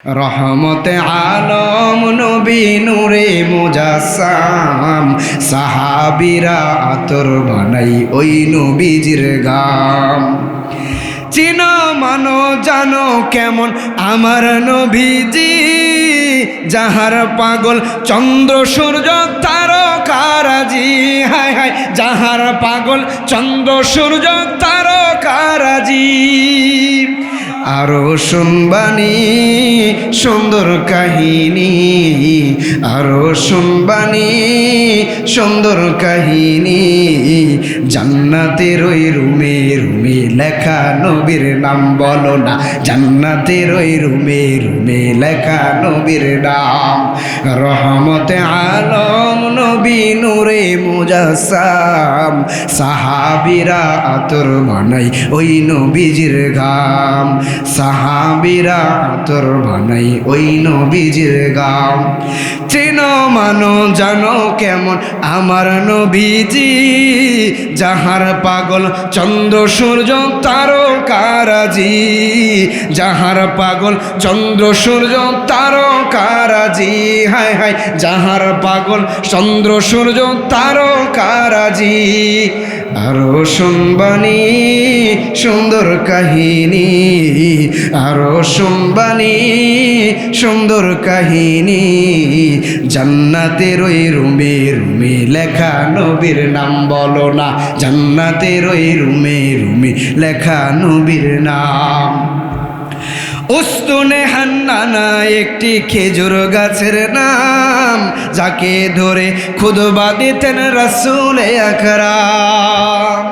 রহমতে আলম নবী নূরে মুজাসসাম, সাহাবীরা আতর বানাই ওই নবীজির গাম। চিনো মানো জানো কেমন আমার নবীজি, যাহার পাগল চন্দ্র সূর্য তারকারাজি। হায় হায়, যাহার পাগল চন্দ্র সূর্য তারকারাজি। আরো শুনবানি সুন্দর কাহিনী, আরো শুনবানি সুন্দর কাহিনী। জান্নাতের ওই রুমে রুমে লেখা নবীর নাম বলো না, জান্নাতের ওই রুমে রুমে লেখা নবীর নাম। রহমতে আলম নবী নূরে মুজাসসাম, সাহাবীরা আতর বানাই ওই নবীজির গাম। সাহাবীরা আতর বানাই ওই নবীজির গাম। চেনো মানো জানো কেমন আমার নবীজি, যাহার পাগল চন্দ্র সূর্য তারকারাজি। যাহার পাগল চন্দ্র সূর্য তারকারাজি। হায় হায়, যাহার পাগল চন্দ্র সূর্য তারকারাজি। আরো শুনবানি সুন্দর কাহিনী, আরো শুনবানি সুন্দর কাহিনী। জান্নাতের ওই রুমে রুমে লেখা নবীর নাম বলো না, জান্নাতের ওই রুমে রুমে লেখা নবীর নাম। উস্তুনে হান্নানা একটি খেজুর গাছের নাম, যাকে ধরে খুতবা দিতেন রাসূল আকরাম।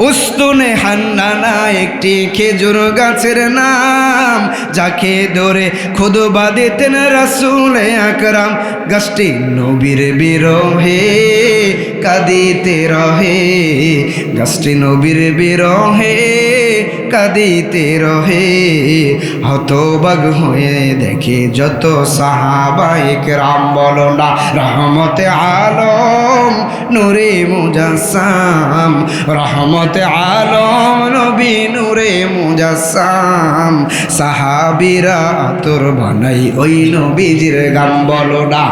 উস্তুনে হান্নানা একটি খেজুর গাছের নাম, যাকে ধরে খুতবা দিতেন রাসূল আকরাম। গাছটি নবীর বিরহে কাঁদিতে রহে, গাছটি নবীর বিরহে কাঁদিতে রহে। হতবাগ হয়ে দেখে যত সাহাবায়ে কেরাম বলো না, রহমতে আলম নূরে মুজাসসাম। রহমতে আলম নবী নূরে মুজাসসাম, সাহাবীরা আতর বানাই ওই নবীজির গাম বলো না।